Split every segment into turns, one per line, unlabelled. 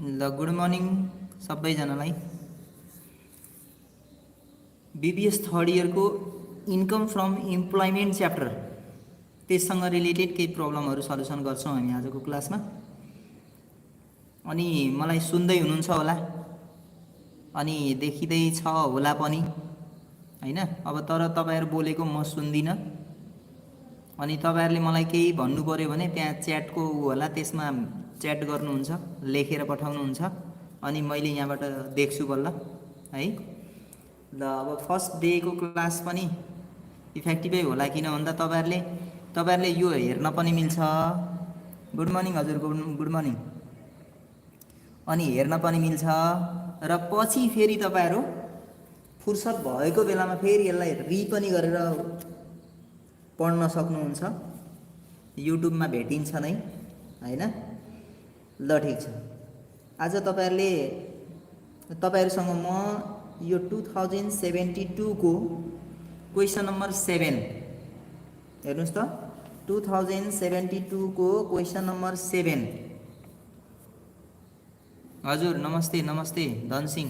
ल good morning सबैजनालाई। BBS third इयरको इन्कम फ्रम इम्प्लोइमेन्ट च्याप्टर त्यससँग रिलेटेड केही प्रब्लमहरू सल्युसन गर्छौँ हामी आजको क्लासमा। अनि मलाई सुन्दै हुनुहुन्छ होला अनि देखिँदै छ होला पनि हैन। अब तर तपाईहरु बोलेको म सुन्दिनँ अनि तपाईहरुले मलाई केही भन्नु पर्यो भने त्यहाँ च्याटको होला, त्यसमा च्याट गर्नुहुन्छ, लेखेर पठाउनुहुन्छ अनि मैले यहाँबाट देख्छु बल्ल है। ल अब फर्स्ट डे को क्लास पनि इफेक्टिभै होला, किन भन्दा तपाईहरुले यो हेर्न पनि मिल्छ। गुड मर्निङ हजुर, गुड मर्निङ। अनि हेर्न पनि मिल्छ र पछि फेरि तपाईहरु फुर्सद भएको बेलामा फेरि यसलाई रि पनि गरेर पढ्न सक्नुहुन्छ। युट्युबमा भेटिन्छ नै हैन। ल ठीक छ। आज तपाईहरुसँग म यो 2072 को क्वेशन नम्बर 7 हेर्नुस् त। 2072 को क्वेशन नम्बर 7। हजुर नमस्ते नमस्ते धनसिंह।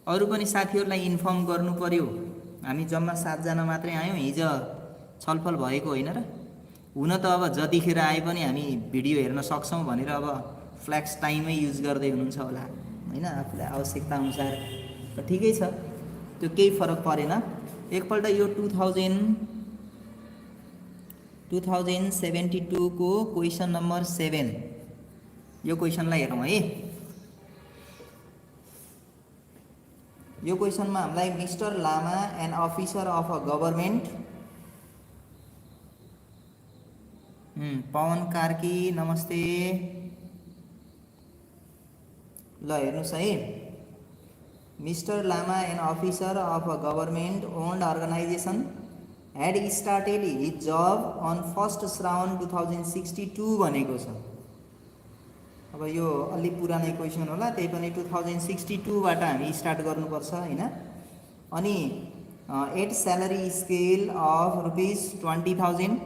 अरु पनि साथीहरुलाई इन्फर्म गर्नु पर्यो, हामी जम्मा 7 जना मात्रै आयौं। हिजो छलफल भएको होइन र। हुन त अब जतिखेर आए पनि हामी भिडियो हेर्न सक्छौं भनेर अब फ्ल्याक्स टाइमै युज गर्दै हुनुहुन्छ होला हैन, आफुलाई आवश्यकता अनुसार। त ठिकै छ, त्यो केही फरक परेन। एकपल्ट यो 2072 को क्वेशन नम्बर 7 यो क्वेशनलाई हेरौँ है। यो क्वेशनमा हामीलाई mister Lama an officer of a government, Pawan Karki नमस्ते। ल हेर्नुस् है। Mister Lama an officer of a government owned organisation had started his job on 1st Shrawan 2062 भनेको छ। अब यो अलि पुरानै क्वेशन होला, त्यही पनि 2062 बाट हामी स्टार्ट गर्नुपर्छ हैन। अनि at salary scale of ₹20,000।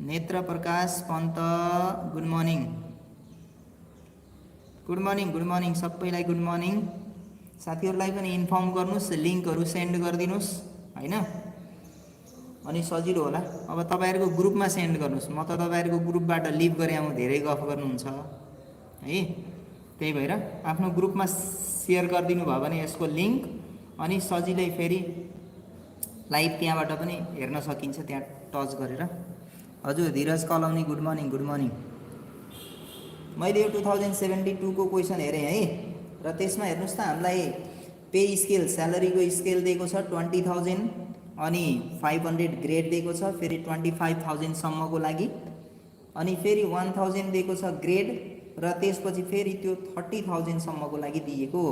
Netra Prakash Pant good morning. Good morning good morning सबैलाई गुड मर्निङ। साथीहरुलाई पनि इन्फर्म गर्नुस्, लिंकहरु सेन्ड गरिदिनुस् हैन, अनि सजिलो होला। अब तपाईहरुको ग्रुपमा सेन्ड गर्नुस्, म त तपाईहरुको ग्रुपबाट लिभ गरे आउँ, धेरै गफ गर्नुहुन्छ है। त्यही भएर आफ्नो ग्रुपमा शेयर गरिदिनु भयो भने यसको लिंक, अनि सजिलै फेरि लाइभ त्यहाँबाट पनि हेर्न सकिन्छ, त्यहाँ टच गरेर। हजुर Dhiraj Kalauni good morning good morning. मैले यो 2072 को क्वेशन हेरेँ है, र त्यसमा हेर्नुस् त हामीलाई पे स्केल स्यालेरीको स्केल दिएको छ 20,000, अनि 500 ग्रेड दिएको छ, फेरि 25,000 सम्मको लागि, अनि फेरि 1000 दिएको छ ग्रेड, र त्यसपछि फेरि त्यो 30,000 सम्मको लागि दिएको।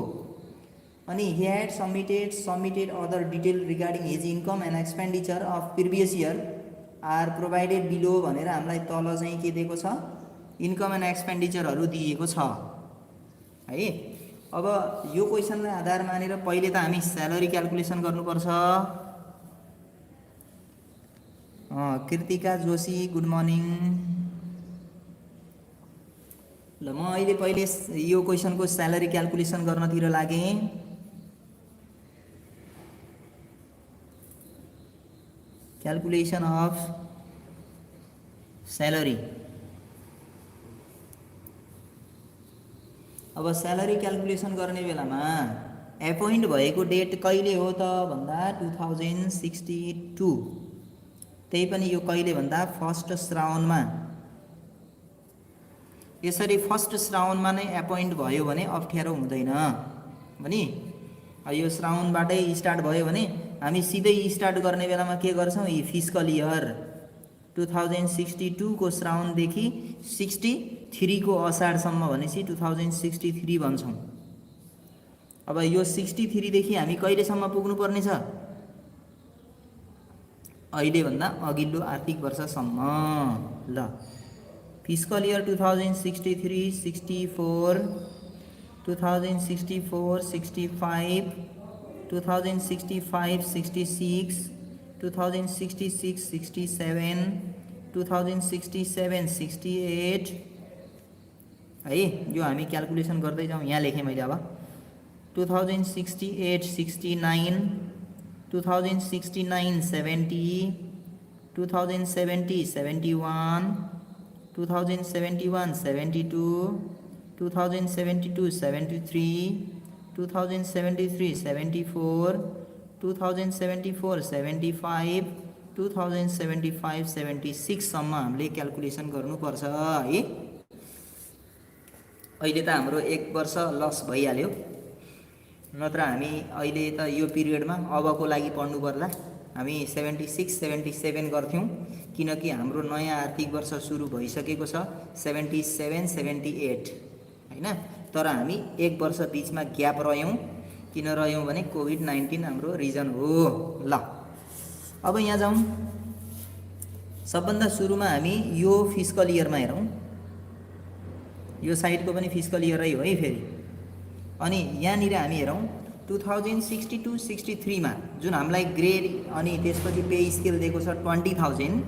अनि he had submitted other detail regarding his income and expenditure of previous year are provided below भनेर हामीलाई तल चाहिँ के दिएको छ, इन्कम एन्ड एक्सपेन्डिचरहरु दिएको छ है। अब यो क्वेशनलाई आधार मानेर पहिले त हामी स्यालेरी क्याल्कुलेसन गर्नुपर्छ। Kritika Joshi good morning. ल म अहिले पहिले यो क्वेशनको स्यालेरी क्याल्कुलेसन गर्नतिर लागे। Calculation of salary. अब स्यालेरी क्याल्कुलेसन गर्ने बेलामा एपोइन्ट भएको डेट कहिले हो त भन्दा 2062। त्यही पनि यो कहिले भन्दा फर्स्ट श्रावणमा। यसरी फर्स्ट श्रावणमा नै एपोइन्ट भयो भने अप्ठ्यारो हुँदैन भने यो श्रावणबाटै स्टार्ट भयो भने हामी सिधै स्टार्ट गर्ने बेलामा के गर्छौँ, यी फिस्कल इयर 2062 को श्रावणदेखि 63 को असाढसम्म भनेपछि 2063 भन्छौँ। अब यो 63 देखि हामी कहिलेसम्म पुग्नुपर्ने छ, अहिले भन्दा अघिल्लो आर्थिक वर्षसम्म। ल फिस्कल इयर 2063, 64, 2064, 65, 2065, 66, 2066, 67, 2067, 68 है। यो हामी क्याल्कुलेसन गर्दै जाउँ, यहाँ लेखेँ मैले। अब 2068, 69, 2069, 70, 2070, 71, 2071, 72, 2072, 73, 2073, 74, 2074, 75, 2075, 76 सम्म हामीले क्याल्कुलेसन गर्नुपर्छ है। अहिले त हाम्रो 1 वर्ष लस भइहाल्यो, नत्र हामी अहिले त यो पिरियडमा अबको लागि पढ्नु पर्दा हामी 76, 77 गर्थ्यौँ, किनकि हाम्रो नयाँ आर्थिक वर्ष सुरु भइसकेको छ 77, 78 हैन। तर हामी 1 वर्ष बीचमा ग्याप रह्यौँ। किन रह्यौँ भने कोभिड-19 हाम्रो रिजन हो। ल अब यहाँ जाउँ। सबभन्दा सुरुमा हामी यो फिस्कल इयरमा हेरौँ। यो साइडको पनि फिस्कल इयरै हो है फेरि। अनि यहाँनिर हामी हेरौँ 2062, 63 मा जुन हामीलाई ग्रेड अनि त्यसपछि पे स्केल दिएको छ 20,000।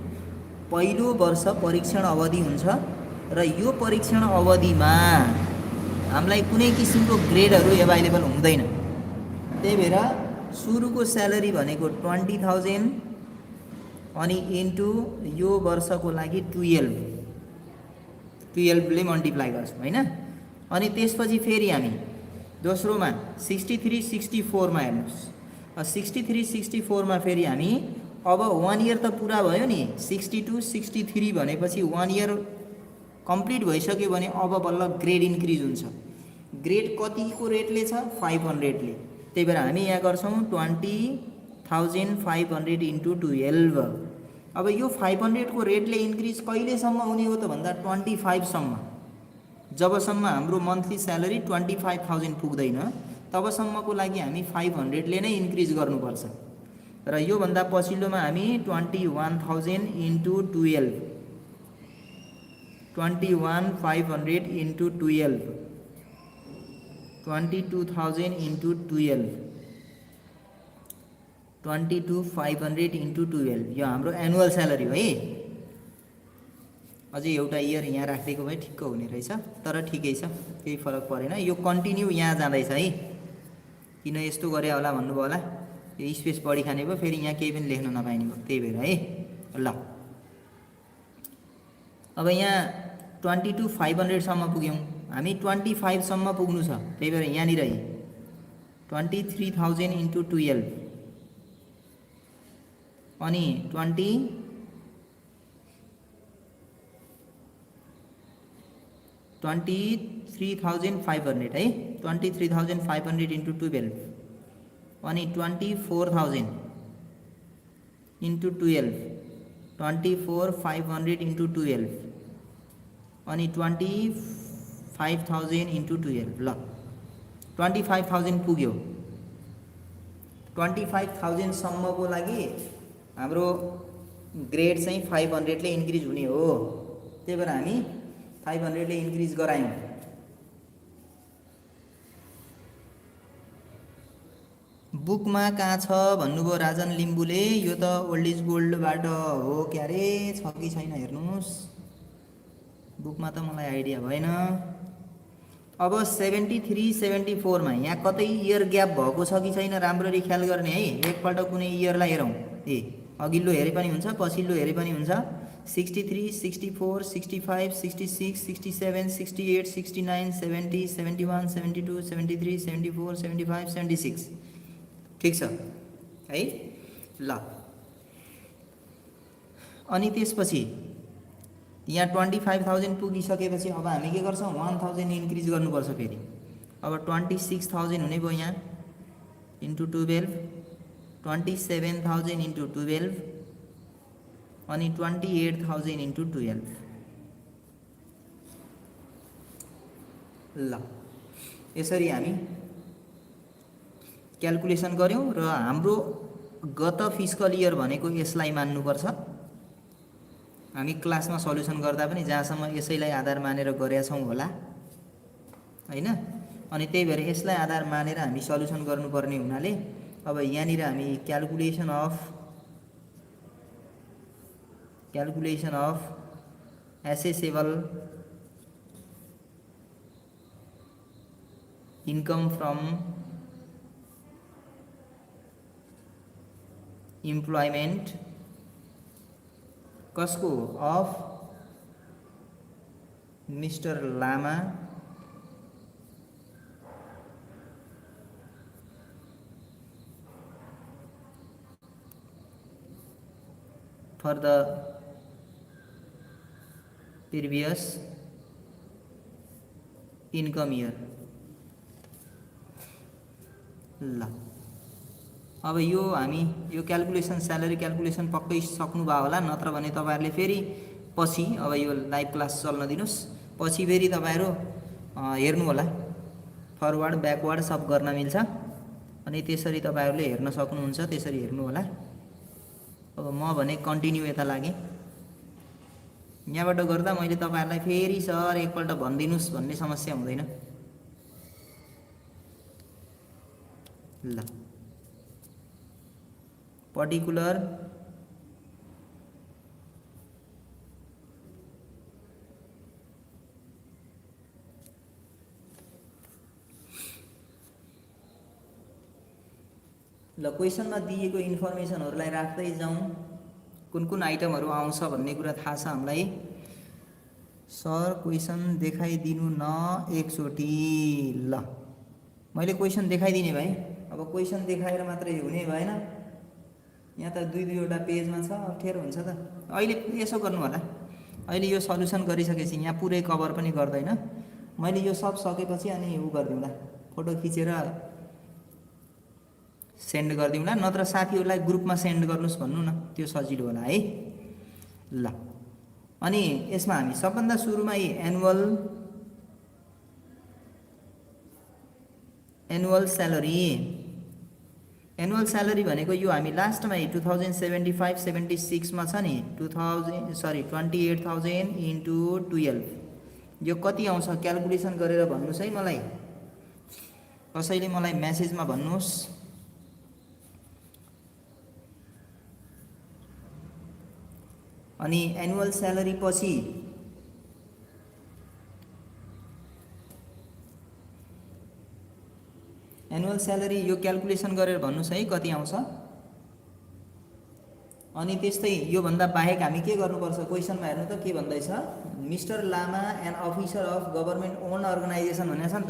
पहिलो वर्ष परीक्षण अवधि हुन्छ र यो परीक्षण अवधिमा हामीलाई कुनै किसिमको ग्रेडहरू एभाइलेबल हुँदैन। त्यही भएर सुरुको स्यालेरी भनेको 20,000 अनि इन्टु यो वर्षको लागि 12 ले मल्टिप्लाई गर्छौँ हैन। अनि त्यसपछि फेरि हामी दोस्रोमा 63, 64 मा हेर्नुहोस्। 63, 64 मा फेरि हामी अब 1 इयर त पुरा भयो नि। 62, 63 भनेपछि 1 इयर कम्प्लिट भइसक्यो भने अब बल्ल ग्रेड इन्क्रिज हुन्छ। ग्रेड कतिको रेटले छ, 500 ले। त्यही भएर हामी यहाँ गर्छौँ 20,500 इन्टु 12। अब यो 500 को रेटले इन्क्रिज कहिलेसम्म हुने हो त भन्दा 25 सम्म। जबसम्म हाम्रो मन्थली स्यालेरी 25,000 पुग्दैन तबसम्मको लागि हामी 500 ले नै इन्क्रिज गर्नुपर्छ। र यो भन्दा पछिल्लोमा हामी 21,000 इन्टु 12, 21,500 इन्टु 12, 22,000 इन्टु 12, 22,500 इन्टु 12 यो हाम्रो एनुअल स्यालेरी हो है। अझै एउटा इयर यहाँ राखिदिएको भए ठिक्क हुने रहेछ, तर ठिकै छ, केही फरक परेन। यो कन्टिन्यू यहाँ जाँदैछ है। किन यस्तो गरे होला भन्नुभयो होला, यो स्पेस बढी खाने भयो, फेरि यहाँ केही पनि लेख्न नपाइने भयो, त्यही भएर है। ल अब यहाँ 22,500 सम्म पुग्यौँ, हामी 25 सम्म पुग्नु छ। त्यही भएर यहाँनिर 23,000 इन्टु 12 अनि 23,500 है। 23,500 इन्टु 12 अनि 24,000 इन्टु 12, 24,500 इन्टु 12 अनि 25,000 इन्टु 12। ल 25,000 पुग्यो। 25,000 सम्मको लागि हाम्रो ग्रेड चाहिँ 500 ले इन्क्रिज हुने हो। त्यही भएर हामी 500 ले इन्क्रिज गरायौँ। बुकमा कहाँ छ भन्नुभयो राजन लिम्बुले। यो त ओल्ड इज गोल्डबाट हो क्यारे, छ कि छैन हेर्नुहोस्। बुकमा त मलाई आइडिया भएन। अब 73, 74 मा यहाँ कतै इयर ग्याप भएको छ कि छैन राम्ररी ख्याल गर्ने है। एकपल्ट कुनै इयरलाई हेरौँ। अघिल्लो हेरे पनि हुन्छ, पछिल्लो हेरे पनि हुन्छ। 63, 64, 65, 66, 67, 68, 69, 70, 71, 72, 73, 74, 75, 76 ठिक छ है ल। अनि त्यसपछि यहाँ 25,000 पुगिसकेपछि अब हामी के गर्छौँ 1,000 इन्क्रिज गर्नुपर्छ फेरि। अब 26,000 हुने भयो यहाँ इन्टु 12, 27,000 इन्टु 12 अनि 28,000 इन्टु 12 ल। यसरी हामी क्याल्कुलेसन गर्यौं र हाम्रो गत फिस्कल इयर भनेको यसलाई मान्नुपर्छ। हामी क्लासमा सल्युसन गर्दा पनि जहाँसम्म यसैलाई आधार मानेर गरेका छौं होला हैन। अनि त्यही भएर यसलाई आधार मानेर हामी सल्युसन गर्नुपर्ने हुनाले अब यहाँनिर हामी calculation of assessable income from employment कसको of mister Lama for the previous income year ल। अब यो हामी यो क्याल्कुलेसन स्यालेरी क्याल्कुलेसन पक्कै सक्नुभयो होला, नत्र भने तपाईहरुले फेरि पछि अब यो लाइभ क्लास चल्न दिनुस्, पछि फेरि तपाईहरु हेर्नु होला, फरवर्ड ब्याकवर्ड सब गर्न मिल्छ। अनि त्यसरी तपाईहरुले हेर्न सक्नुहुन्छ, त्यसरी हेर्नु होला। अब म भने कन्टिन्यू यता लागे, यहाँबाट गर्दा मैले तपाईहरुलाई फेरि सर एकपल्ट भनिदिनुस् भन्ने समस्या हुँदैन ल। पर्टिकुलर ल क्वेशनमा दिएको इन्फर्मेसनहरुलाई राख्दै जाउँ, कुन कुन आइटमहरु आउँछ भन्ने कुरा थाहा छ हामीलाई। सर क्वेशन देखाइदिनु न एकचोटी ल। मैले क्वेशन देखाइदिने भाइ। अब क्वेशन देखाएर मात्रै हुने भएन, यहाँ त दुई दुईवटा पेजमा छ, अप्ठ्यारो हुन्छ त। अहिले यसो गर्नु होला, अहिले यो सल्युसन गरिसकेपछि यहाँ पुरै कभर पनि गर्दैन, मैले यो सब सकेपछि अनि उ गर्दिउँला, फोटो खिचेर सेन्ड गर्दिउँला, नत्र साथीहरुलाई ग्रुपमा सेन्ड गर्नुस् भन्नु न, त्यो सजिलो होला है ल। अनि यसमा हामी सबभन्दा सुरुमा एनुअल स्यालेरी भनेको यो हामी लास्टमा 2075-76 मा छ नि, 28,000 इन्टु 12 यो कति आउँछ क्याल्कुलेसन गरेर भन्नुस् है मलाई, कसैले मलाई मेसेजमा भन्नुस्। अनि एनुअल स्यालेरी पछि एनुअल स्यालेरी यो क्याल्कुलेसन गरेर भन्नुस् है कति आउँछ। अनि त्यस्तै यो भन्दा बाहेक हामी के गर्नुपर्छ, क्वेशनमा हेर्नु त के भन्दैछ, mister Lama an officer of government own organisation भनेको छ नि त।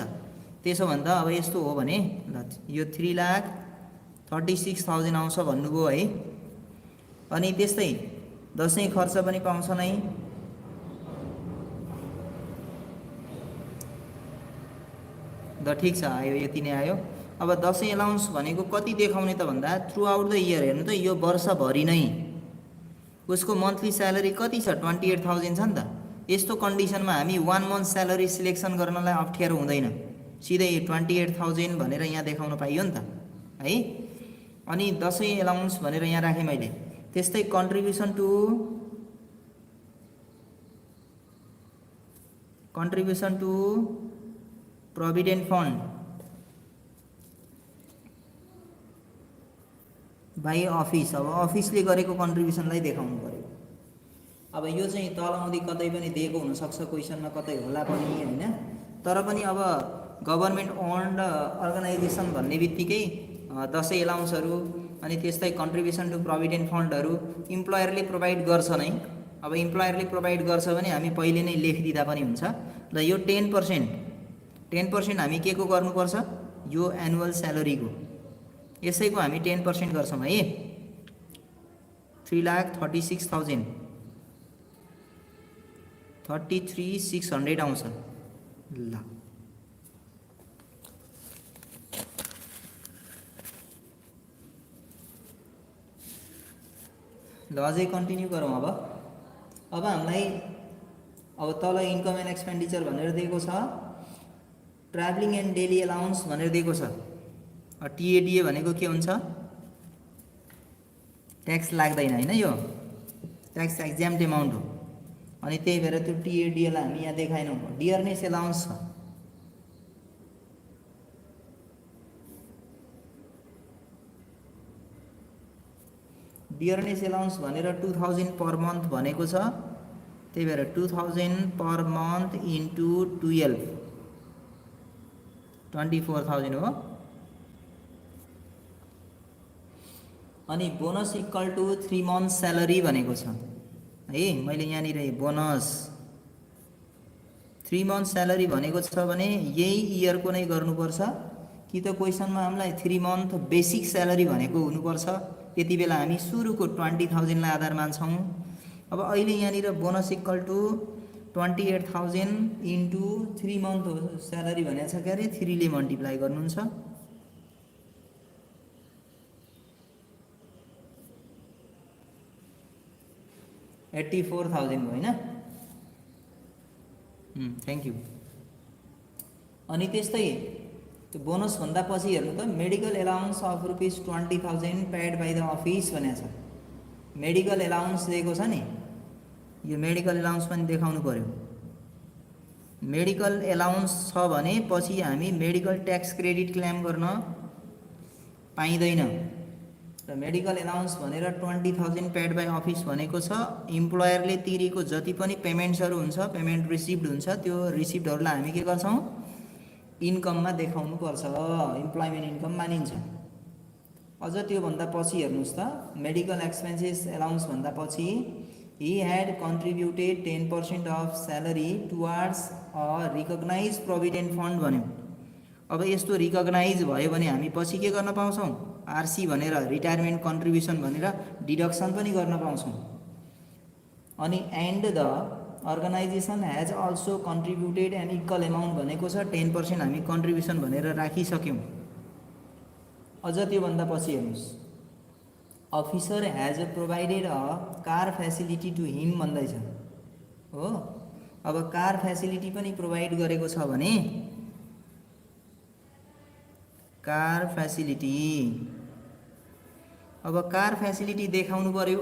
त्यसो भन्दा अब यस्तो हो भने ल यो 3,36,000 आउँछ भन्नुभयो है। अनि त्यस्तै दशैं खर्च पनि पाउँछ नै, द ठीक छ आयो, यति नै आयो। अब दशैं अलाउन्स भनेको कति देखाउने त भन्दा थ्रु आउट द इयर हेर्नु त, यो वर्षभरि नै उसको मन्थली स्यालेरी कति छ 28,000 छ नि त। यस्तो कन्डिसनमा हामी 1 मन्थ स्यालेरी सिलेक्सन गर्नलाई अप्ठ्यारो हुँदैन, सिधै 28,000 भनेर यहाँ देखाउन पाइयो नि त है। अनि दशैं अलाउन्स भनेर यहाँ राखेँ मैले। त्यस्तै contribution to provident fund by office, अब अफिसले गरेको कन्ट्रिब्युसनलाई देखाउनु पर्यो। अब यो चाहिँ तलमुदी कतै पनि दिएको हुनसक्छ, क्वेशनमा कतै होला पनि हैन, तर पनि अब गभर्नमेन्ट ओन्ड अर्गनाइजेसन भन्ने बित्तिकै दशैं अलाउन्सहरू अनि त्यस्तै कन्ट्रिब्युसन टु प्रोभिडेन्ट फन्डहरू इम्प्लोयरले प्रोभाइड गर्छ नै, अब इम्प्लोयरले प्रोभाइड गर्छ भने हामी पहिले नै लेखिदिँदा पनि हुन्छ। ल यो 10% हामी के को गर्नुपर्छ, यो एनुअल स्यालेरीको, यसैको हामी 10% गर्छौँ है। 3,36,000 33,600 आउँछ। ल अझै कन्टिन्यू गरौँ। अब हामीलाई अब तल इन्कम एन्ड एक्सपेन्डिचर भनेर दिएको छ, ट्राभलिङ एन्ड डेली एलाउन्स भनेर दिएको छ। टिएडिए भनेको के हुन्छ, ट्याक्स लाग्दैन हैन, यो ट्याक्स एक्जाम्ट एमाउन्ट हो। अनि त्यही भएर त्यो टिएडिएलाई हामी यहाँ देखाएनौँ। डियरनेस एलाउन्स छ, डियरनेस एलाउन्स भनेर 2000 पर मन्थ भनेको छ। त्यही भएर 2000 पर मन्थ इन्टु 12 24,000 हो। अनि bonus equal to 3 month salary भनेको छ है। मैले यहाँनिर बोनस 3 मन्थ स्यालेरी भनेको छ भने यही इयरको नै गर्नुपर्छ कि त क्वेसनमा हामीलाई 3 मन्थ बेसिक स्यालेरी भनेको हुनुपर्छ। त्यति बेला हामी सुरुको 20,000 लाई आधार मान्छौँ। अब अहिले यहाँनिर bonus equal to 28,000 into 3 month salary भनेको छ, के अरे 3 ले मल्टिप्लाई गर्नुहुन्छ। $84,000 भयो होइन। Thank you. अनि त्यस्तै त्यो बोनस भन्दा पछि हेर्नु त, medical allowance of ₹20,000 paid by the office भनेको छ। मेडिकल एलाउन्स दिएको छ नि, यो मेडिकल एलाउन्स पनि देखाउनु पर्यो। मेडिकल एलाउन्स छ भने पछि हामी मेडिकल ट्याक्स क्रेडिट क्लेम गर्न पाइँदैन। र मेडिकल एलाउन्स भनेर 20,000 पेड बाई अफिस भनेको छ। इम्प्लोयरले तिरेको जति पनि पेमेन्ट्सहरू हुन्छ, पेमेन्ट रिसिप्ट हुन्छ, त्यो रिसिप्टहरूलाई हामी के गर्छौँ, इन्कममा देखाउनु पर्छ। इम्प्लोइमेन्ट इन्कम मानिन्छ। अझ त्योभन्दा पछि हेर्नुहोस् त, मेडिकल एक्सपेन्सेस एलाउन्स भन्दा पछि he had contributed 10% of salary towards a recognized provident fund भन्यो। अब यस्तो रिकग्नाइज भयो भने हामी पछि के गर्न पाउँछौँ, आरसी भनेर, रिटायरमेन्ट कन्ट्रिब्युसन भनेर डिडक्सन पनि गर्न पाउँछौँ। अनि and the organisation has also contributed an equal amount भनेको छ 10% हामी कन्ट्रिब्युसन भनेर राखिसक्यौँ। अझ त्योभन्दा पछि हेर्नुहोस्, officer has provided a car facility to him भन्दैछ हो। अब कार फेसिलिटी पनि प्रोभाइड गरेको छ भने कार फेसिलिटी, अब कार फेसिलिटी देखाउनु पर्यो।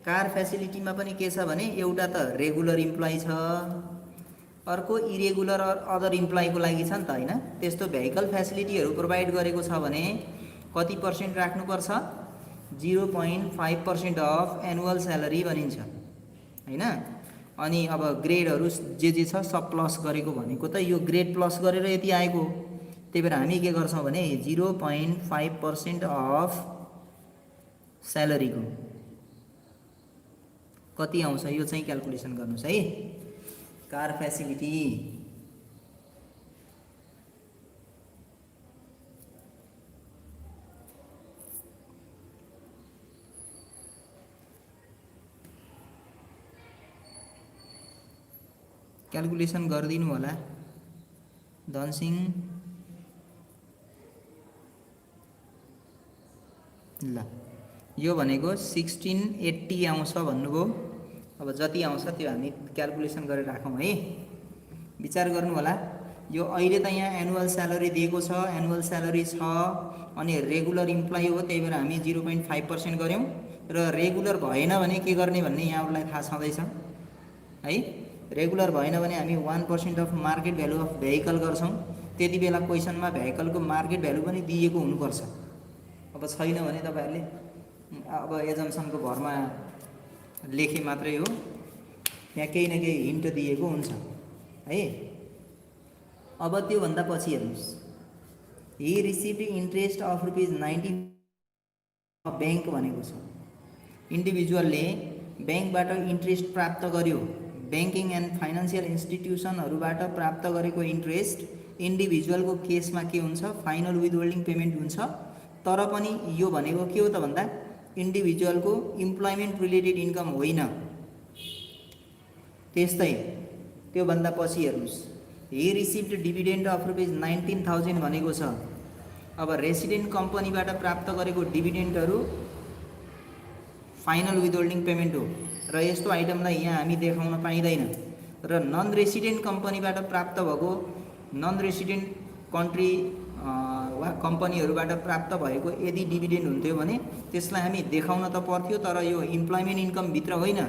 कार फेसिलिटीमा पनि के छ भने एउटा त रेगुलर इम्प्लोइ छ, अर्को इरेगुलर अदर इम्प्लोइको लागि छ नि त हैन। त्यस्तो भेहिकल फेसिलिटीहरू प्रोभाइड गरेको छ भने कति पर्सेन्ट राख्नुपर्छ, 0.5% अफ एनुअल स्यालेरी भनिन्छ हैन। अनि अब ग्रेडहरू जे छ सब प्लस गरेको भनेको त यो ग्रेड प्लस गरेर यति आएको। त्यही भएर हामी के गर्छौँ भने 0.5% अफ स्यालेरीको कति आउँछ यो चाहिँ क्याल्कुलेसन गर्नुहोस् है। कार फेसिलिटी क्याल्कुलेसन गरिदिनु होला धनसिंह। ल यो भनेको 1680 आउँछ भन्नुभयो। अब जति आउँछ त्यो हामी क्याल्कुलेसन गरेर राखौँ है, विचार गर्नु होला। यो अहिले त यहाँ एनुअल स्यालेरी दिएको छ, एनुअल स्यालेरी छ अनि रेगुलर इम्प्लोइ हो, त्यही भएर हामी 0.5% गऱ्यौँ। र रेगुलर भएन भने के गर्ने भन्ने यहाँहरूलाई थाहा छँदैछ है। रेगुलर भएन भने हामी 1% of market value of vehicle गर्छौँ। त्यति बेला क्वेसनमा भेहिकलको मार्केट भ्यालु पनि दिएको हुनुपर्छ। अब छैन भने तपाईँहरूले अब एजम्सनको भरमा लेखे मात्रै हो, यहाँ केही न केही हिन्ट दिएको हुन्छ है। अब त्योभन्दा पछि हेर्नुहोस्, he received interest of ₹90 bank भनेको छ। इन्डिभिजुअलले ब्याङ्कबाट इन्ट्रेस्ट प्राप्त गर्यो, ब्याङ्किङ एन्ड फाइनान्सियल इन्स्टिट्युसनहरूबाट प्राप्त गरेको इन्ट्रेस्ट इन्डिभिजुअलको केसमा के हुन्छ, फाइनल विथहोल्डिङ पेमेन्ट हुन्छ। तर पनि यो भनेको के हो त भन्दा इन्डिभिजुअलको इम्प्लोइमेन्ट रिलेटेड इन्कम होइन। त्यस्तै त्योभन्दा पछि हेर्नुहोस्, हि रिसिभ्ड डिभिडेन्ड अफ ₹19,000 भनेको छ। अब रेसिडेन्ट कम्पनीबाट प्राप्त गरेको डिभिडेन्डहरू फाइनल विथहोल्डिङ पेमेन्ट हो र यस्तो आइटमलाई यहाँ हामी देखाउन पाइँदैन। र नन रेसिडेन्ट कम्पनीबाट प्राप्त भएको, नन रेसिडेन्ट कन्ट्री वा कम्पनीहरूबाट प्राप्त भएको यदि डिभिडेन्ड हुन्थ्यो भने त्यसलाई हामी देखाउन त पर्थ्यो, तर यो इम्प्लोइमेन्ट इन्कमभित्र होइन।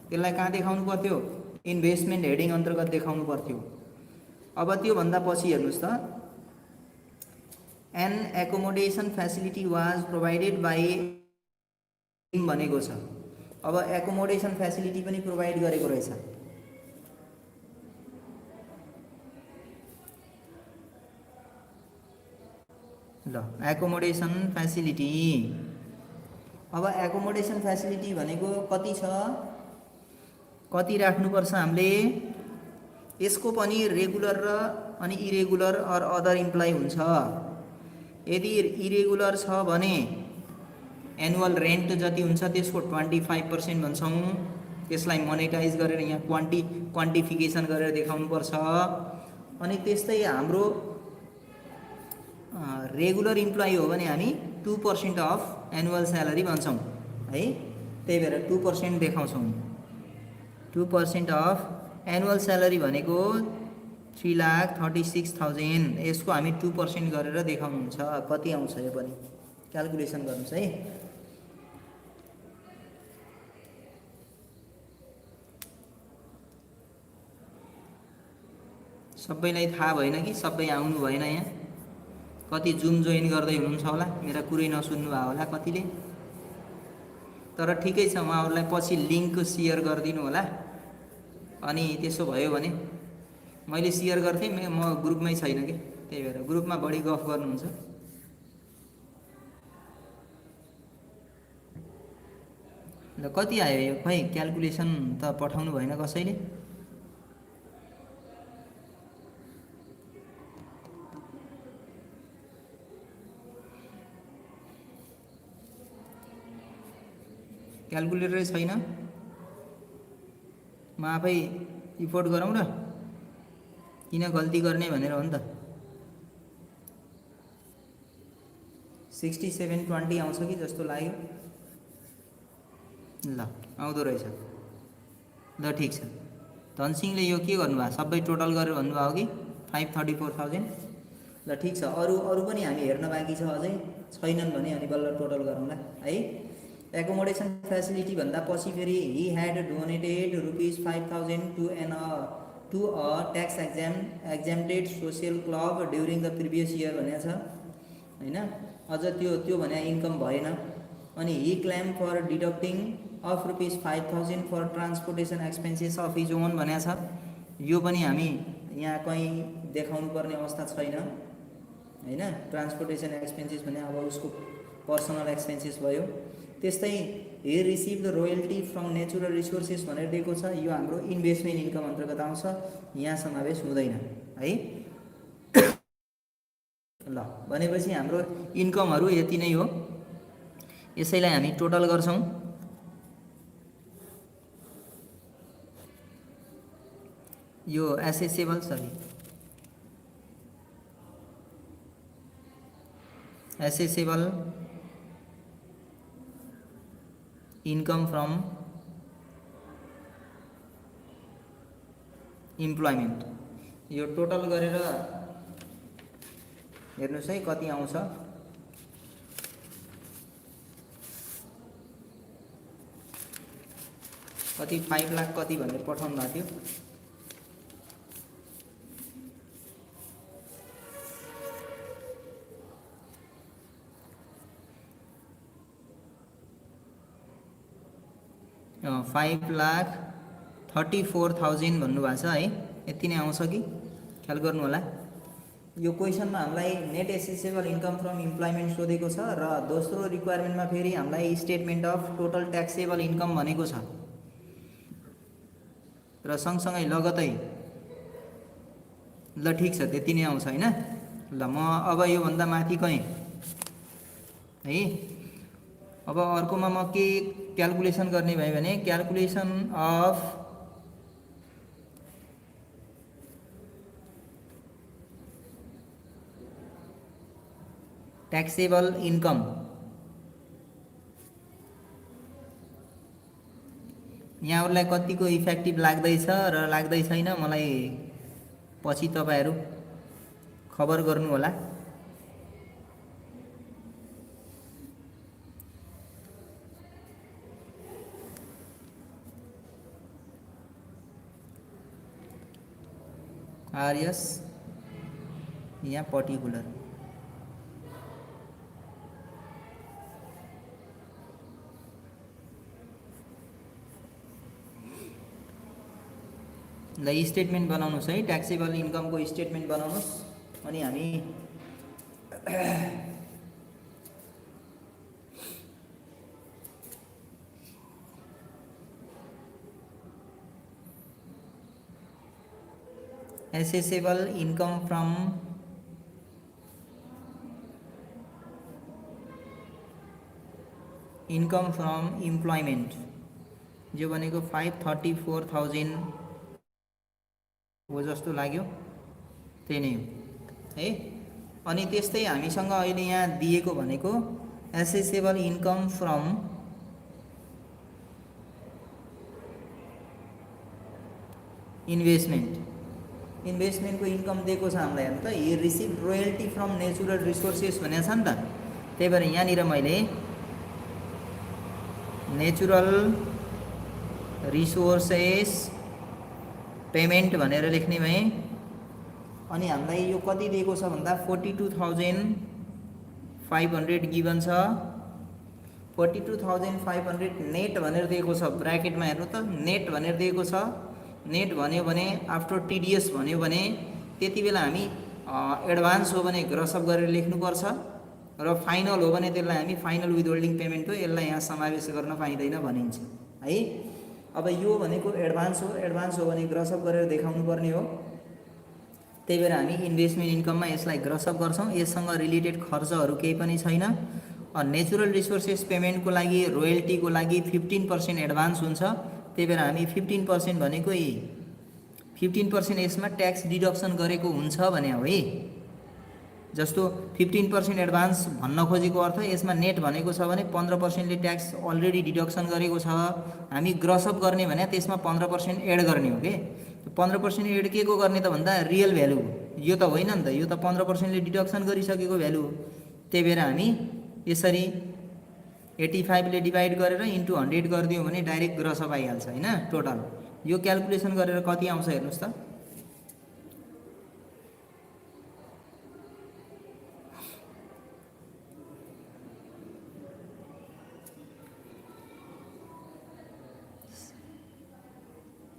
त्यसलाई कहाँ देखाउनु पर्थ्यो, इन्भेस्टमेन्ट हेडिङ अन्तर्गत देखाउनु पर्थ्यो। अब त्योभन्दा पछि हेर्नुहोस् त, an accommodation facility was provided by भनेको छ। अब एकोमोडेसन फेसिलिटी पनि प्रोभाइड गरेको रहेछ। ल एकोमोडेसन फेसिलिटी, अब एकोमोडेसन फेसिलिटी भनेको कति छ, कति राख्नुपर्छ हामीले, यसको पनि रेगुलर र अनि इरेगुलर अर अदर इम्प्लाइ हुन्छ। यदि इरेगुलर छ भने एनुअल रेन्ट जति हुन्छ त्यसको 25% भन्छौँ। त्यसलाई मोनेटाइज गरेर यहाँ क्वान्टिफिकेसन गरेर देखाउनुपर्छ। अनि त्यस्तै हाम्रो रेगुलर इम्प्लोइ हो भने हामी 2% अफ एनुअल स्यालेरी भन्छौँ है। त्यही भएर 2% देखाउँछौँ। 2% अफ एनुअल स्यालेरी भनेको 3,36,000। यसको हामी 2% गरेर देखाउनुहुन्छ। कति आउँछ यो पनि क्यालकुलेसन गर्नुहोस् है। सबैलाई थाहा भएन कि सबै आउनु भएन यहाँ। कति जुम जोइन गर्दै हुनुहुन्छ होला, मेरा कुरै नसुन्नु भयो होला कतिले। तर ठिकै छ, उहाँहरूलाई पछि लिङ्क सेयर गरिदिनु होला। अनि त्यसो भयो भने मैले सेयर गर्थेँ, म ग्रुपमै छैन कि, त्यही भएर ग्रुपमा बढी गफ गर्नुहुन्छ। ल कति आयो यो, खै क्यालकुलेसन त पठाउनु भएन कसैले। क्यालकुलेटरै छैन, म आफै इफोर्ट गरौँ र, किन गल्ती गर्ने भनेर हो नि त। 6720 आउँछ कि जस्तो लाग्यो। ल आउँदो रहेछ। ल ठिक छ, धनसिंहले यो के गर्नुभयो, सबै टोटल गरेर भन्नुभयो कि 534,000। ल ठिक छ, अरू पनि हामी हेर्न बाँकी छ, अझै छैनन् भने अनि बल्ल टोटल गरौँला है। एकोमोडेसन फेसिलिटी भन्दा पछि फेरि he had donated ₹5,000 to a tax exempted social club during the previous year भनेको छ होइन। अझ त्यो भने इन्कम भएन। अनि he claim for deducting of ₹5,000 for transportation expenses of his own भनेको छ। यो पनि हामी यहाँ कहीँ देखाउनु पर्ने अवस्था छैन होइन। ट्रान्सपोर्टेसन एक्सपेन्सेस भने अब उसको पर्सनल एक्सपेन्सेस भयो। त्यस्तै he receive the royalty from natural resources भनेर दिएको छ। यो हाम्रो इन्भेस्टमेन्ट इन्कम अन्तर्गत आउँछ, यहाँ समावेश हुँदैन है। ल भनेपछि हाम्रो इन्कमहरू यति नै हो। यसैलाई हामी टोटल गर्छौँ। यो एसेसेबल इन्कम फ्रम इम्प्लोइमेन्ट, यो टोटल गरेर हेर्नुहोस् है कति आउँछ। कति 5 लाख कति भनेर पठाउनु भएको थियो। अँ 5,34,000 भन्नुभएको छ है। यति नै आउँछ कि ख्याल गर्नु होला। यो क्वेसनमा हामीलाई net accessible income from employment सोधेको छ र दोस्रो रिक्वायरमेन्टमा फेरि हामीलाई statement of total taxable income भनेको छ र सँगसँगै लगतै ल ठिक छ त्यति नै आउँछ हैन। ल म अब योभन्दा माथि कहीँ है अब अर्कोमा म के क्याल्कुलेसन गर्ने भयो भने क्याल्कुलेसन अफ ट्याक्सेबल इन्कम। यहाँहरूलाई कतिको इफेक्टिभ लाग्दैछ र लाग्दै छैन मलाई पछि तपाईहरु खबर गर्नु होला। आरएस यहाँ पर्टिकुलर ल स्टेटमेन्ट बनाउनुस् है, ट्याक्सेबल इन्कमको स्टेटमेन्ट बनाउनुस् अनि हामी assessable income from employment जो भनेको 534,000 हो जस्तो लाग्यो, त्यही नै हो है। अनि त्यस्तै हामीसँग अहिले यहाँ दिएको भनेको assessable income from इन्भेस्टमेन्ट को इन्कम दिएको छ हामीलाई। हेर्नु त he receive royalty from natural resources भनेको छ नि त, त्यही भएर यहाँनिर मैले नेचुरल रिसोर्सेस पेमेन्ट भनेर लेख्ने भएँ। अनि हामीलाई यो कति दिएको छ भन्दा 42,500 गिभन छ। 42,500 नेट भनेर दिएको छ, ब्राकेटमा हेर्नु त नेट भनेर दिएको छ। नेट भन्यो भने आफ्टर टिडिएस भन्यो भने त्यति बेला हामी एडभान्स हो भने ग्रसअप गरेर लेख्नुपर्छ र फाइनल हो भने त्यसलाई हामी फाइनल विथहोल्डिङ पेमेन्ट हो, यसलाई यहाँ समावेश गर्न पाइँदैन भनिन्छ है। अब यो भनेको एडभान्स हो भने ग्रसअप गरेर देखाउनु पर्ने हो, त्यही भएर हामी इन्भेस्टमेन्ट इन्कममा यसलाई ग्रसअप गर्छौँ। यससँग रिलेटेड खर्चहरू केही पनि छैन। नेचुरल रिसोर्सेस पेमेन्टको लागि रोयल्टीको लागि 15% एडभान्स हुन्छ, त्यही भएर हामी 15% भनेको 15% यसमा ट्याक्स डिडक्सन गरेको हुन्छ भने हो है। जस्तो 15% एडभान्स भन्न खोजेको अर्थ यसमा नेट भनेको छ भने 15% ले ट्याक्स अलरेडी डिडक्सन गरेको छ। हामी ग्रसअप गर्ने भने त्यसमा 15% एड गर्ने हो के। 15% एड के को गर्ने त भन्दा रियल भ्यालु यो त होइन नि त, यो त 15% ले डिडक्सन गरिसकेको भ्यालु हो। त्यही भएर हामी यसरी 85 ले डिभाइड गरेर इन्टु 100 गरिदियौँ भने डाइरेक्ट ग्रसअप आइहाल्छ हैन। टोटल यो क्याल्कुलेसन गरेर कति आउँछ हेर्नुस् त।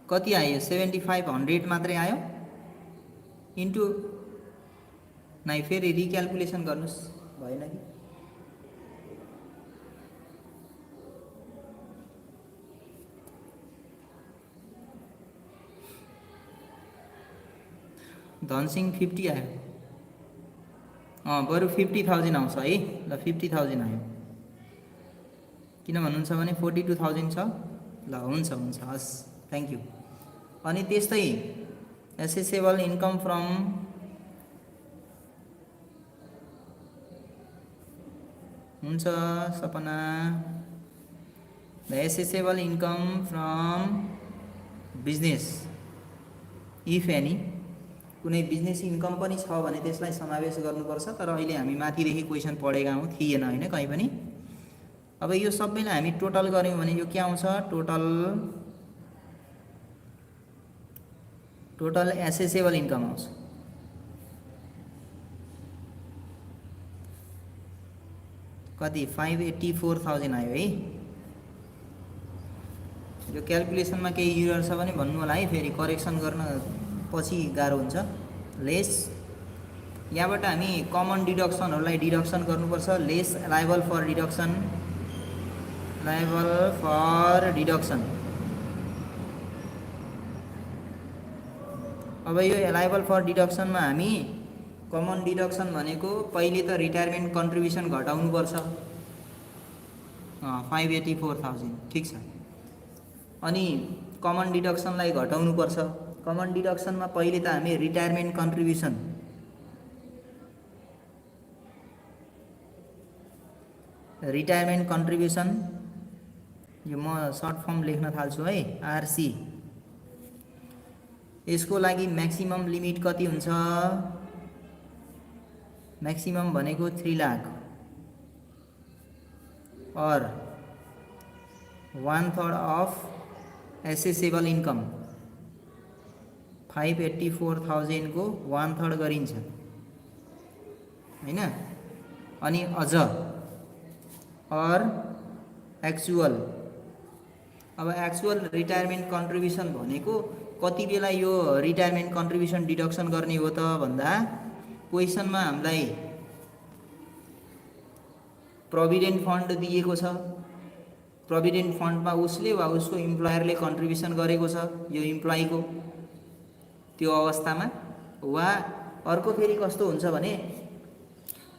कति आयो 7500 मात्रै आयो इन्टु नाइ फेरि रिक्याल्कुलेसन गर्नुस् भएन कि धनसिंह 50 आयो बरु 50,000 आउँछ है। ल 50,000 आयो किन भन्नुहुन्छ भने 42,000 छ। ल हुन्छ हस् थ्याङ्क यू। अनि त्यस्तै एसेसेबल इन्कम फ्रम हुन्छ सपना the assessable income from business if any कुनै बिजनेस इन्कम पनि छ भने त्यसलाई समावेश गर्नुपर्छ। तर अहिले हामी माथिदेखि क्वेसन पढेका हौँ, थिएन होइन कहीँ पनि। अब यो सबैलाई हामी टोटल गऱ्यौँ भने यो के आउँछ टोटल एसेसेबल इन्कम आउँछ। कति 584,000 आयो है। यो क्याल्कुलेसनमा केही इरर छ भने भन्नु होला है, फेरि करेक्सन गर्न पछि गाह्रो हुन्छ। लेस यहाँबाट हामी कमन डिडक्सनहरूलाई डिडक्सन गर्नुपर्छ। लेस लायबल फर डिडक्सन अब यो एलाइबल फर डिडक्सनमा हामी कमन डिडक्सन भनेको पहिले त रिटायरमेन्ट कन्ट्रिब्युसन घटाउनुपर्छ 584,000 ठिक छ। अनि कमन डिडक्सनलाई घटाउनुपर्छ। कमन डिडक्सनमा पहिले त हामी रिटायरमेन्ट कन्ट्रिब्युसन यो म सर्ट फर्म लेख्न थाल्छु है, आरसी। यसको लागि म्याक्सिमम लिमिट कति हुन्छ? म्याक्सिमम भनेको 3 लाख और 1/3 अफ एसेसेबल इन्कम 584,000 को 1/3 गरिन्छ हैन। अनि अझ और एक्चुअल, अब एक्चुअल रिटायरमेन्ट कन्ट्रिब्युसन भनेको कति बेला यो रिटायरमेन्ट कन्ट्रिब्युसन डिडक्सन गर्ने हो त भन्दा क्वेसनमा हामीलाई प्रोभिडेन्ट फन्ड दिएको छ, प्रोभिडेन्ट फन्डमा उसले वा उसको इम्प्लोयरले कन्ट्रिब्युसन गरेको छ यो इम्प्लोइको त्यो अवस्थामा, वा अर्को फेरि कस्तो हुन्छ भने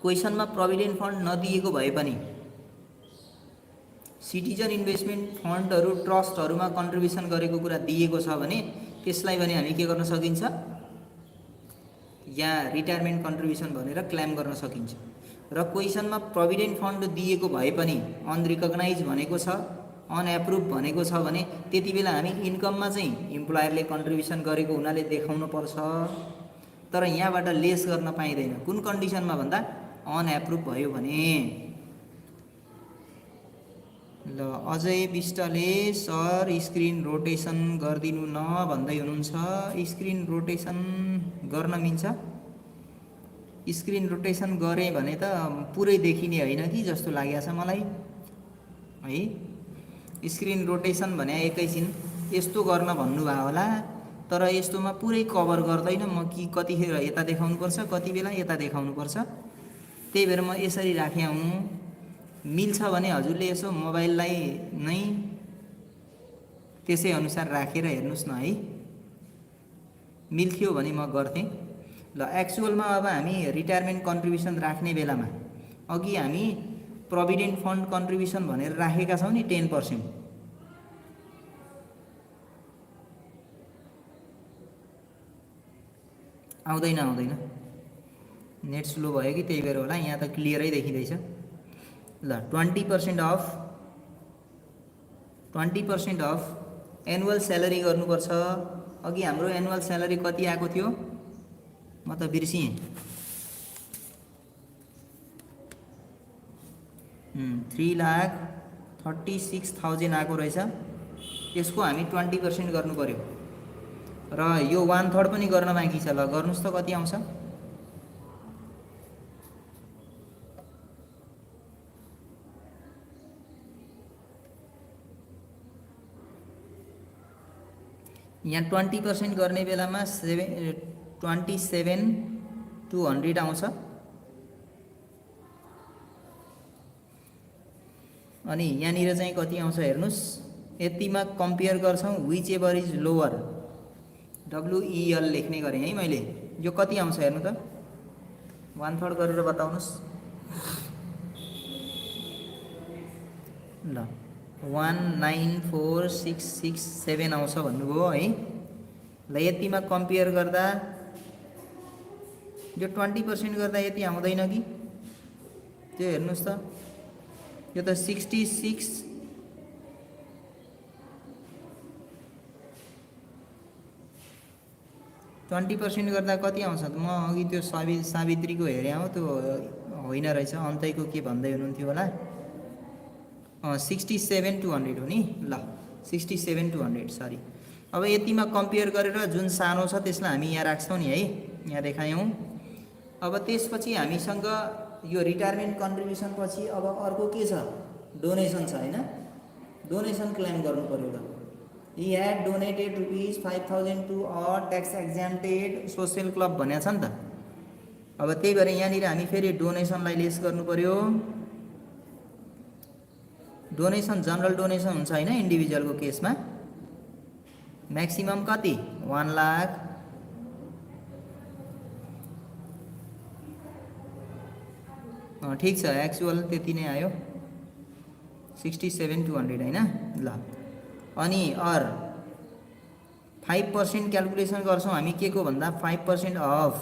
क्वेसनमा प्रोभिडेन्ट फन्ड नदिएको भए पनि सिटिजन इन्भेस्टमेन्ट फन्डहरू ट्रस्टहरूमा कन्ट्रिब्युसन गरेको कुरा दिएको छ भने त्यसलाई भने हामी के गर्न सकिन्छ, यहाँ रिटायरमेन्ट कन्ट्रिब्युसन भनेर क्लेम गर्न सकिन्छ। र क्वेसनमा प्रोभिडेन्ट फन्ड दिएको भए पनि अनरिकग्नाइज भनेको छ, अनएप्रुभ भनेको छ भने त्यति बेला हामी इन्कममा चाहिँ इम्प्लोयरले कन्ट्रिब्युसन गरेको हुनाले देखाउनु पर्छ, तर यहाँबाट लेस गर्न पाइँदैन। कुन कन्डिसनमा भन्दा अनएप्रुभ भयो भने। ल अजय विष्टले सर स्क्रिन रोटेसन गरिदिनु न भन्दै हुनुहुन्छ। स्क्रिन रोटेसन गर्न मिल्छ? स्क्रिन रोटेसन गरेँ भने त पुरै देखिने होइन कि जस्तो लागेको छ मलाई है। स्क्रिन रोटेसन भने एकैछिन यस्तो गर्न भन्नुभयो होला, तर यस्तोमा पुरै कभर गर्दैन। म कि कतिखेर यता देखाउनुपर्छ, कति बेला यता देखाउनुपर्छ, त्यही भएर म यसरी राखेँ हुँ। मिल्छ भने हजुरले यसो मोबाइललाई नै त्यसै अनुसार राखेर हेर्नुहोस् न है, मिल्थ्यो भने म गर्थेँ। ल एक्चुअलमा अब हामी रिटायरमेन्ट कन्ट्रिब्युसन राख्ने बेलामा अघि हामी प्रोभिडेन्ट फन्ड कन्ट्रिब्युसन भनेर राखेका छौँ नि 10%, आउँदैन नेट स्लो भयो कि त्यही भएर होला, यहाँ त क्लियरै देखिँदैछ। ल 20% अफ एनुअल स्यालेरी गर्नुपर्छ। अघि हाम्रो एनुअल स्यालेरी कति आएको थियो म त बिर्सिएँ। 3,36,000 आएको रहेछ। यसको हामी 20% गर्नु पर्यो र यो 1/3 पनि गर्न बाँकी छ। ल गर्नुस् त कति आउँछ? यहाँ 20% गर्ने बेलामा 27,200 आउँछ। अनि यहाँनिर चाहिँ कति आउँछ हेर्नुस्। यतिमा कम्पेयर गर्छौँ which ever is lower, WEL लेख्ने गरेँ है मैले। यो कति आउँछ हेर्नु त, 1/3 गरेर बताउनुहोस्। ल 194,667 आउँछ भन्नुभयो है। ल यतिमा कम्पेयर गर्दा यो 20% गर्दा यति आउँदैन कि, त्यो हेर्नुहोस् त। यो त 66 20% गर्दा कति आउँछ? म अघि त्यो सावित्रीको हेरेँ हो, त्यो होइन रहेछ, अन्तैको के भन्दै हुनुहुन्थ्यो होला। 67,200 हो नि। ल 67,200 सरी। अब यतिमा कम्पेयर गरेर जुन सानो छ त्यसलाई हामी यहाँ राख्छौँ नि है, यहाँ देखायौँ। अब त्यसपछि हामीसँग यो रिटायरमेन्ट कन्ट्रिब्युसन पछि अब अर्को के छ, डोनेसन छ हैन। डोनेसन क्लेम गर्नु पर्यो। ल he had donated ₹5,000 to a tax exempted social club भनेको छ नि त। अब त्यही भएर यहाँनिर हामी फेरि डोनेसनलाई लेस गर्नु पर्यो। डोनेसन जनरल डोनेसन हुन्छ हैन इन्डिभिजुअलको केसमा। म्याक्सिमम कति? 1 लाख ठिक छ, एक्चुअल त्यति नै आयो 67,200 हैन। ल अनि अर 5% क्यालकुलेसन गर्छौँ हामी के को भन्दा 5% अफ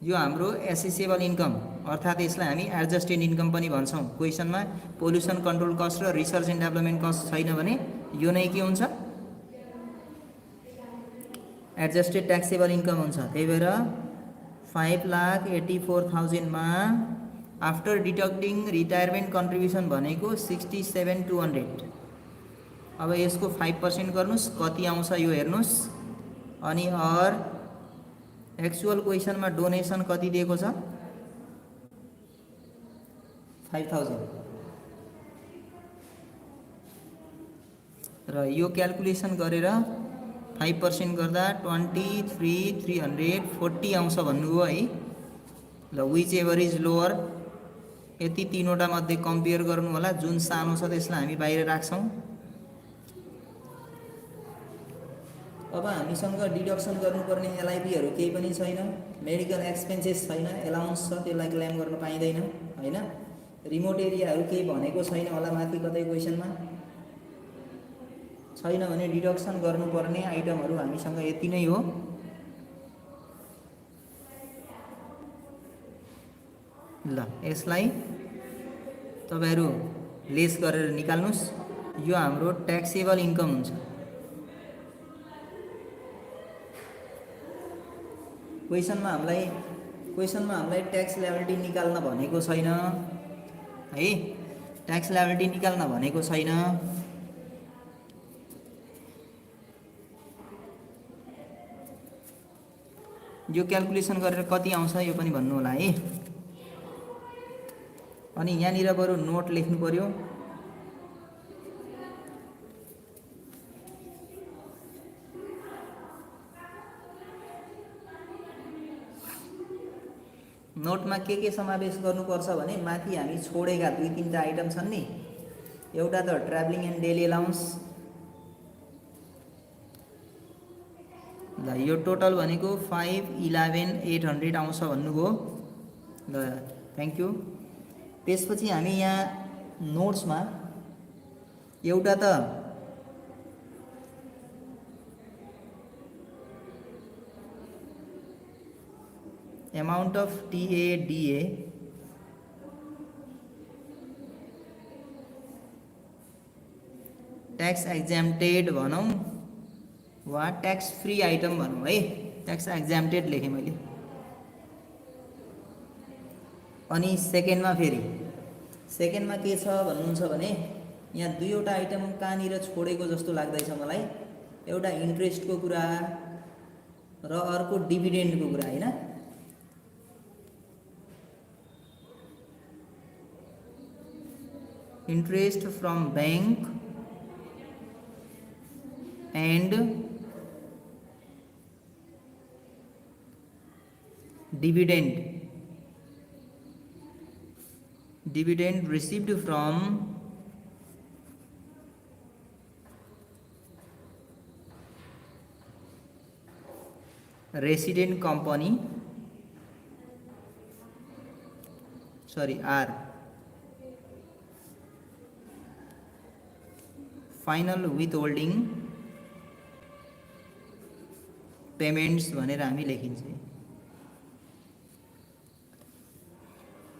यो हाम्रो एसेसेबल इन्कम अर्थात् यसलाई हामी एडजस्टेड इन्कम पनि भन्छौँ। क्वेसनमा पोल्युसन कन्ट्रोल कस्ट र रिसर्च एन्ड डेभलपमेन्ट कस्ट छैन भने यो नै के हुन्छ, एडजस्टेड ट्याक्सेबल इन्कम हुन्छ। त्यही भएर 5,84,000 मा आफ्टर डिडक्टिङ रिटायरमेन्ट कन्ट्रिब्युसन भनेको 67,200। अब यसको 5% गर्नुस् कति आउँछ यो हेर्नुस्। अनि अर एक्चुअल क्वेसनमा डोनेसन कति दिएको छ, 5,000 र यो क्यालकुलेसन गरेर 5% गर्दा 23,340 आउँछ भन्नुभयो है। ल विच एभर इज लोअर, यति तीनवटा मध्ये कम्पेयर गर्नु होला। जुन सानो छ त्यसलाई हामी बाहिर राख्छौँ। अब हामीसँग डिडक्सन गर्नुपर्ने एलआइपीहरू केही पनि छैन, मेडिकल एक्सपेन्सेस छैन, एलाउन्स छ त्यसलाई क्लेम गर्न पाइँदैन हैन। रिमोट एरियाहरू केही भनेको छैन होला माथि कतै क्वेसनमा, छैन भने डिडक्सन गर्नुपर्ने आइटमहरू हामीसँग यति नै हो। ल यसलाई तपाईहरु लेस गरेर निकाल्नुस्। यो हाम्रो ट्याक्सेबल इन्कम हुन्छ। क्वेसनमा हामीलाई ट्याक्स लायबिलिटी निकाल्न भनेको छैन है, ट्याक्स लायबिलिटी निकाल्न भनेको छैन। यो क्यालकुलेसन गरेर कति आउँछ यो पनि भन्नु होला है। अनि यहाँनिर बरु नोट लेख्नु पर्यो। नोटमा के समावेश गर्नुपर्छ भने माथि हामी छोडेका 2-3टा आइटम छन् नि। एउटा त ट्राभलिङ एन्ड डेली अलाउन्स, ल यो टोटल भनेको 5,11,800 आउँछ भन्नुभयो। ल थ्याङ्क यू। त्यसपछि हामी यहाँ नोट्समा एउटा त amount of TADA tax exempted भनौँ वा ट्याक्स फ्री आइटम भनौँ है। ट्याक्स एक्जाम्प्टेड लेखेँ मैले। अनि सेकेन्डमा फेरि सेकेन्डमा के छ भन्नुहुन्छ भने यहाँ दुईवटा आइटम कहाँनिर छोडेको जस्तो लाग्दैछ मलाई। एउटा इन्ट्रेस्टको कुरा र अर्को डिभिडेन्डको कुरा हैन। Interest from bank and dividend received from resident company, sorry R, final withholding payments भनेर हामी लेखिन्छ।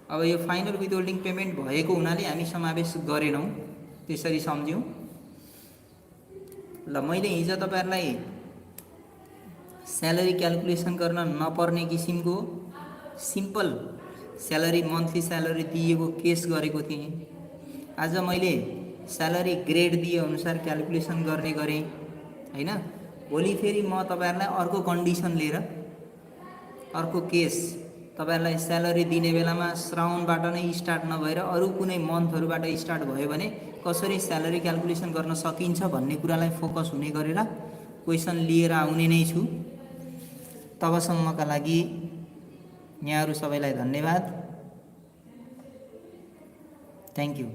अब यो फाइनल विथहोल्डिङ पेमेन्ट भएको हुनाले हामी समावेश गरेनौँ, त्यसरी सम्झ्यौँ। ल मैले हिजो तपाईहरुलाई स्यालेरी क्यालकुलेसन गर्न नपर्ने किसिमको सिम्पल स्यालेरी मन्थली स्यालेरी दिएको केस गरेको थिएँ। आज मैले स्यालेरी ग्रेड दिए अनुसार क्यालकुलेसन गर्ने गरेँ हैन। भोलि फेरि म तपाईहरुलाई अर्को कन्डिसन लिएर अर्को केस तपाईहरुलाई स्यालेरी दिने बेलामा श्रावणबाट नै स्टार्ट नभएर अरु कुनै मन्थहरुबाट स्टार्ट भयो भने कसरी स्यालेरी क्यालकुलेसन गर्न सकिन्छ भन्ने कुरालाई फोकस हुने गरेर क्वेशन लिएर आउने नै छु। तबसम्मका लागि यहाँहरु सबैलाई धन्यवाद। Thank you.